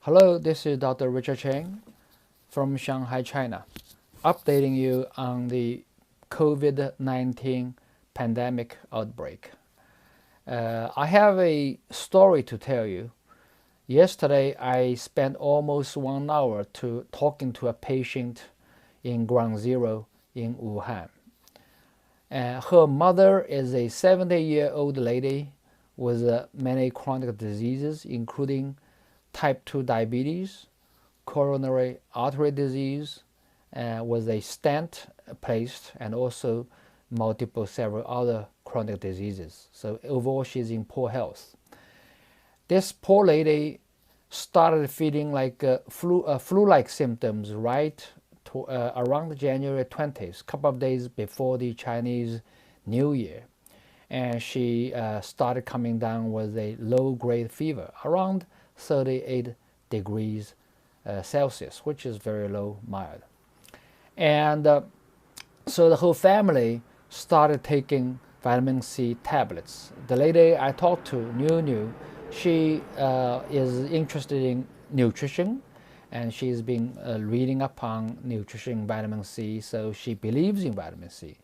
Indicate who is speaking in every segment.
Speaker 1: Hello, this is Dr. Richard Cheng from Shanghai, China, updating you on the COVID-19 pandemic outbreak. I have a story to tell you. Yesterday, I spent almost 1 hour talking to a patient in Ground Zero in Wuhan. Her mother is a 70-year-old lady with many chronic diseases, including type 2 diabetes, coronary artery disease, with a stent placed, and also several other chronic diseases. So overall, she's in poor health. This poor lady started feeling like flu-like symptoms around January 20th, a couple of days before the Chinese New Year. And she started coming down with a low-grade fever, around 38 degrees Celsius, which is very low, mild. And so the whole family started taking vitamin C tablets. The lady I talked to, New, she is interested in nutrition, and she's been reading up on nutrition, vitamin C, so she believes in vitamin C.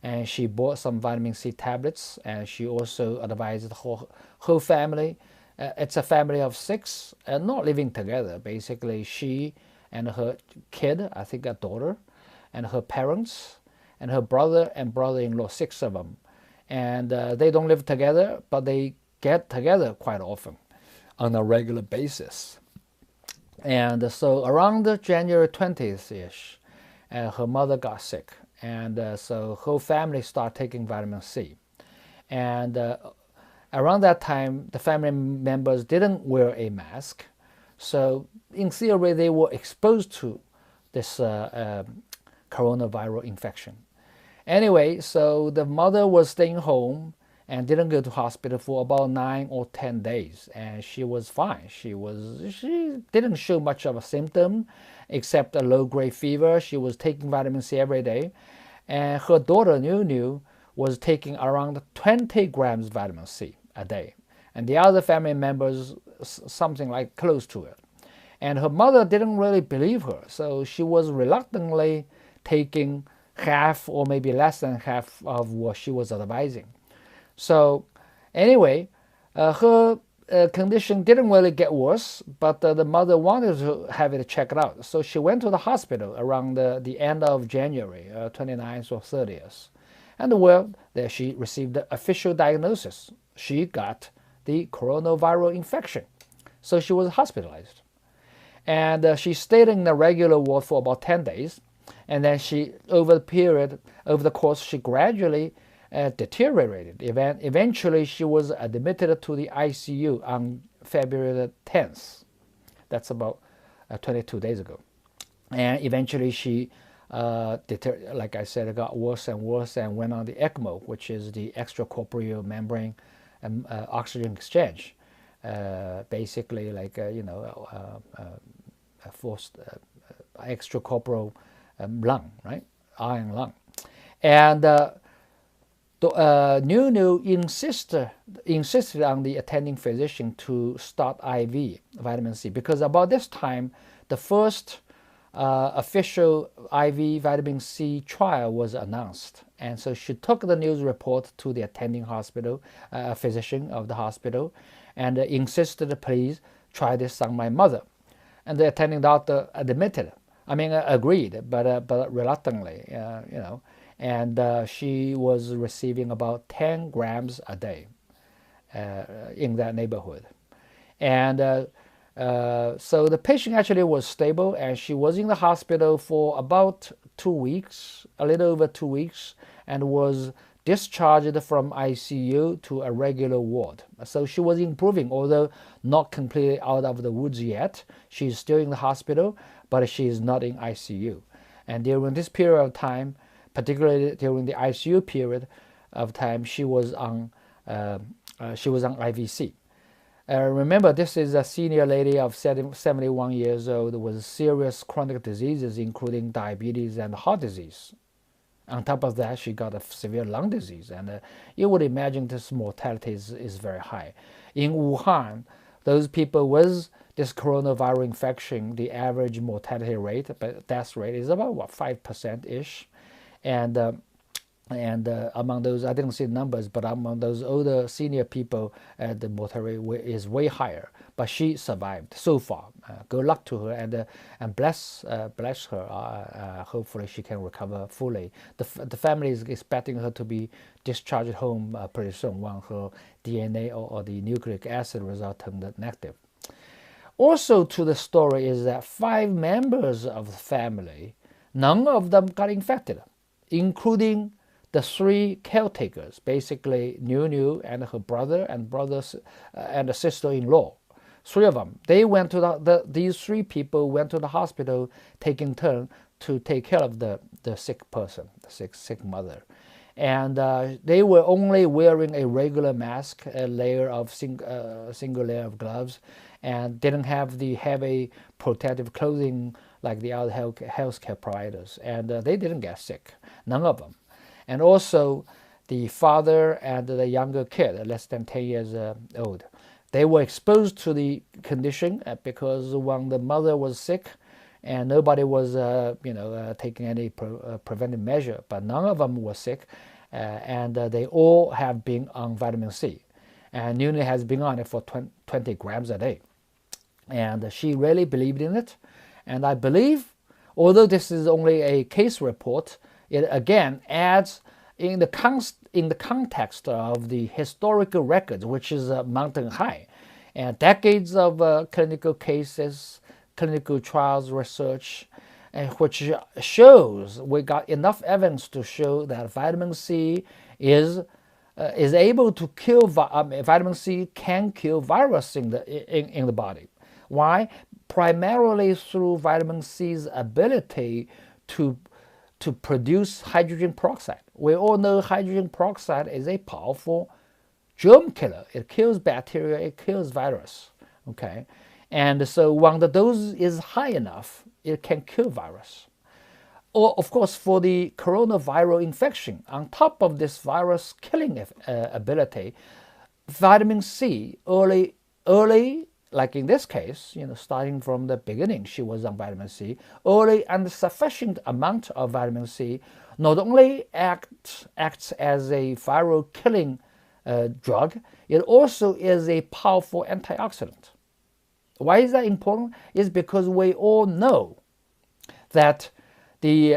Speaker 1: And she bought some vitamin C tablets, and she also advised the whole family. It's a family of 6, not living together. Basically, she and her kid, I think a daughter, and her parents, and her brother and brother-in-law, 6 of them. And they don't live together, but they get together quite often on a regular basis. And so around January 20th-ish, her mother got sick. And so whole family started taking vitamin C. And around that time, the family members didn't wear a mask. So in theory, they were exposed to this coronavirus infection. Anyway, so the mother was staying home and didn't go to hospital for about 9 or 10 days. And she was fine. She didn't show much of a symptom except a low-grade fever. She was taking vitamin C every day. And her daughter, New, was taking around 20 grams vitamin C a day. And the other family members, something like close to it. And her mother didn't really believe her. So she was reluctantly taking half or maybe less than half of what she was advising. So anyway, her condition didn't really get worse, but the mother wanted to have it checked out. So she went to the hospital around the end of January, 29th or 30th. And there she received the official diagnosis. She got the coronavirus infection. So she was hospitalized. And she stayed in the regular ward for about 10 days. And then over the course, she gradually deteriorated. Eventually, she was admitted to the ICU on February 10th. That's about 22 days ago. And eventually, she, like I said, got worse and worse and went on the ECMO, which is the extracorporeal membrane oxygen exchange. Basically, like, a forced extracorporeal lung, right? Iron lung. And New insisted on the attending physician to start IV vitamin C, because about this time, the first official IV vitamin C trial was announced. And so she took the news report to the attending physician of the hospital, and insisted, please try this on my mother. And the attending doctor agreed, but reluctantly, And she was receiving about 10 grams a day in that neighborhood. And so the patient actually was stable, and she was in the hospital for about 2 weeks, a little over 2 weeks, and was discharged from ICU to a regular ward. So she was improving, although not completely out of the woods yet. She's still in the hospital, but she is not in ICU. And during this period of time, particularly during the ICU period of time, she was on IVC. Remember, this is a senior lady of 71 years old with serious chronic diseases, including diabetes and heart disease. On top of that, she got a severe lung disease, and you would imagine this mortality is very high. In Wuhan, those people with this coronavirus infection, the average mortality rate, death rate is about what 5% ish, and among those, I didn't see the numbers, but among those older senior people, the mortality rate is way higher. But she survived so far. Good luck to her, and bless her. Hopefully, she can recover fully. The family is expecting her to be discharged home pretty soon when her DNA or the nucleic acid result turned negative. Also, to the story is that 5 members of the family, none of them got infected, including the 3 caretakers, basically Niu and her brother and the sister-in-law. 3 of them. They went to these 3 people went to the hospital, taking turn to take care of the sick person, the sick mother, and they were only wearing a regular mask, a layer of single layer of gloves, and didn't have the heavy protective clothing like the other healthcare providers, and they didn't get sick, none of them. And also, the father and the younger kid, less than 10 years old, they were exposed to the condition because when the mother was sick, and nobody was, taking any preventive measure, but none of them were sick, and they all have been on vitamin C, and Nuni has been on it for 20 grams a day, and she really believed in it, and I believe, although this is only a case report, it again adds in the context of the historical records, which is mountain high, and decades of clinical cases, clinical trials research, which shows we got enough evidence to show that vitamin C is able to kill. Vitamin C can kill virus in the body. Why? Primarily through vitamin C's ability to produce hydrogen peroxide. We all know hydrogen peroxide is a powerful germ killer. It kills bacteria, it kills virus. Okay, and so when the dose is high enough, it can kill virus. Or of course, for the coronavirus infection, on top of this virus killing ability, vitamin C early, like in this case, starting from the beginning, she was on vitamin C. Early and sufficient amount of vitamin C not only acts as a viral killing drug, it also is a powerful antioxidant. Why is that important? It's because we all know that the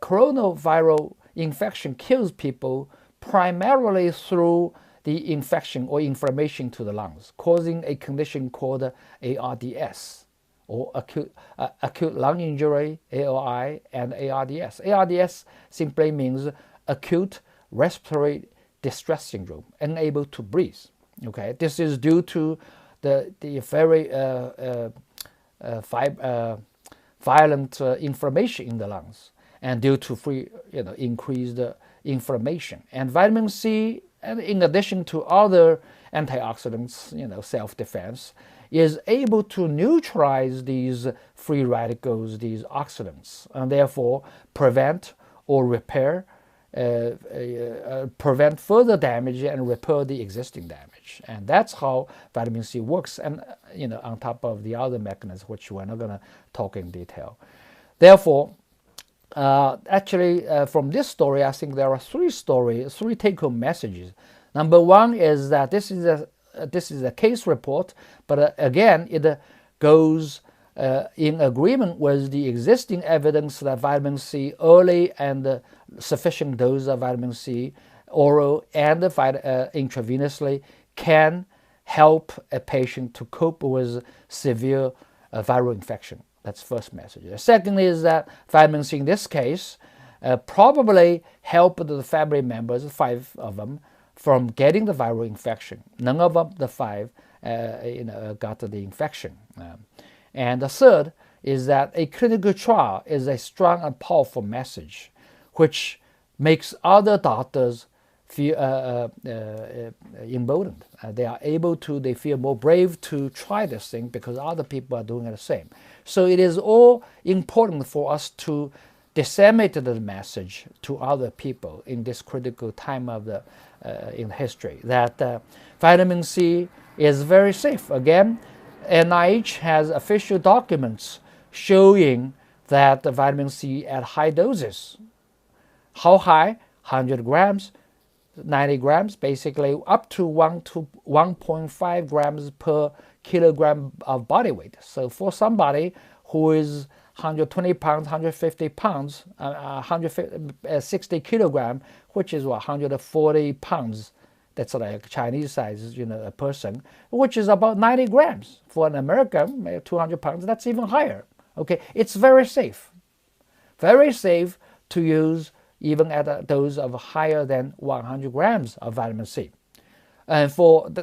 Speaker 1: coronavirus infection kills people primarily through the infection or inflammation to the lungs, causing a condition called ARDS, or acute lung injury, ALI, and ARDS. ARDS simply means acute respiratory distress syndrome, unable to breathe. Okay, this is due to the very violent inflammation in the lungs, and due to increased inflammation. And vitamin C, and in addition to other antioxidants, self-defense, is able to neutralize these free radicals, these oxidants, and therefore prevent or repair, prevent further damage and repair the existing damage. And that's how vitamin C works, and on top of the other mechanisms, which we're not going to talk in detail. Therefore, actually, from this story, I think there are 3 take-home messages. Number 1 is that this is a case report, but again, it goes in agreement with the existing evidence that vitamin C, early and sufficient dose of vitamin C, oral and intravenously, can help a patient to cope with severe viral infection. That's the first message. The second is that vitamin C in this case probably helped the family members, 5 of them, from getting the viral infection. None of them, the 5, got the infection. And the third is that a clinical trial is a strong and powerful message, which makes other doctors feel emboldened. They feel more brave to try this thing because other people are doing the same. So it is all important for us to disseminate the message to other people in this critical time of in history that vitamin C is very safe. Again, NIH has official documents showing that the vitamin C at high doses. How high? 100 grams, 90 grams, basically up to 1 to 1.5 grams per kilogram of body weight. So for somebody who is 120 pounds, 150 pounds, 160 kilogram, which is what, 140 pounds. That's like Chinese size, a person, which is about 90 grams. For an American, maybe 200 pounds, that's even higher. Okay, it's very safe to use even at a dose of higher than 100 grams of vitamin C. And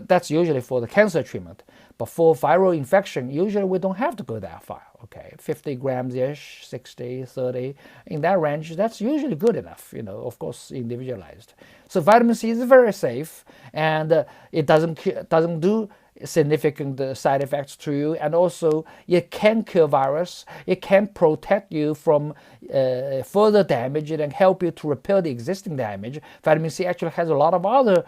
Speaker 1: that's usually for the cancer treatment. But for viral infection, usually we don't have to go that far. Okay, 50 grams-ish, 60, 30, in that range, that's usually good enough, of course, individualized. So vitamin C is very safe, and it doesn't do significant side effects to you, and also it can kill virus, it can protect you from further damage and help you to repair the existing damage. Vitamin C actually has a lot of other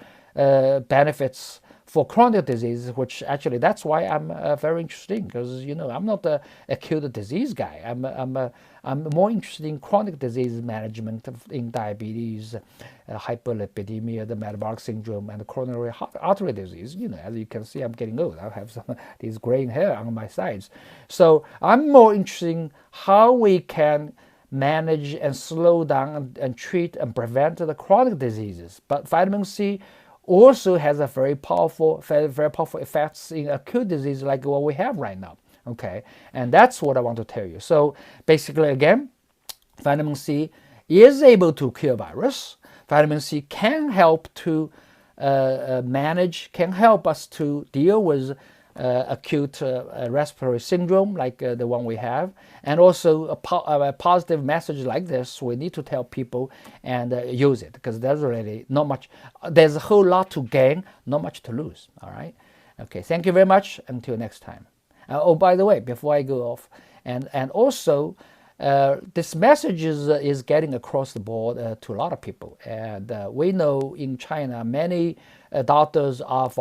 Speaker 1: benefits for chronic disease, which actually that's why I'm very interested, because I'm not a acute disease guy. I'm more interested in chronic disease management in diabetes, hyperlipidemia, the metabolic syndrome, and coronary artery disease. As you can see, I'm getting old. I have some of these graying hair on my sides. So I'm more interested in how we can manage and slow down and treat and prevent the chronic diseases. But vitamin C also has a very powerful effects in acute disease like what we have right now. Okay, and that's what I want to tell you. So basically, again, vitamin C is able to kill virus. Vitamin C can help to can help us to deal with acute respiratory syndrome like the one we have, and also a positive message like this we need to tell people and use it, because there's really not much, there's a whole lot to gain, not much to lose. All right, okay, thank you very much, until next time. Oh, by the way, before I go off, and also this message is getting across the board to a lot of people, and we know in China many doctors are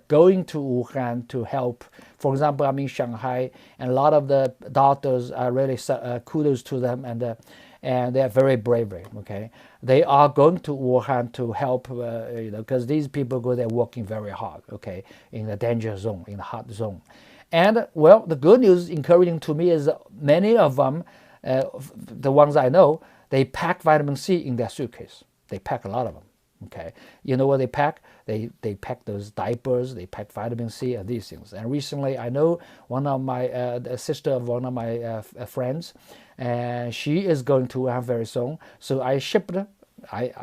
Speaker 1: going to Wuhan to help. For example, I'm in Shanghai, and a lot of the doctors are really kudos to them, and they are very brave. Okay, they are going to Wuhan to help, because these people go there working very hard. Okay, in the danger zone, in the hot zone, and well, the good news, encouraging to me, is many of them, the ones I know, they pack vitamin C in their suitcase. They pack a lot of them. Okay, you know what they pack? They pack those diapers, they pack vitamin C and these things. And recently, I know one of my the sister of one of my friends, and she is going to Wuhan very soon. So I shipped her. I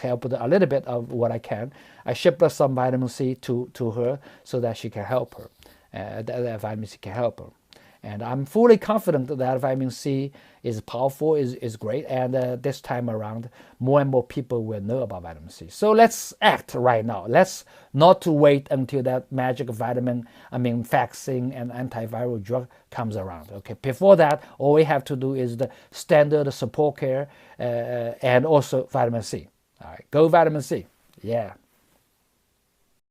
Speaker 1: helped a little bit of what I can. I shipped her some vitamin C to her so that she can help her. That vitamin C can help her. And I'm fully confident that vitamin C is powerful, is great, and this time around, more and more people will know about vitamin C. So let's act right now. Let's not to wait until that magic vaccine and antiviral drug comes around. Okay, before that, all we have to do is the standard support care and also vitamin C. All right, go vitamin C. Yeah.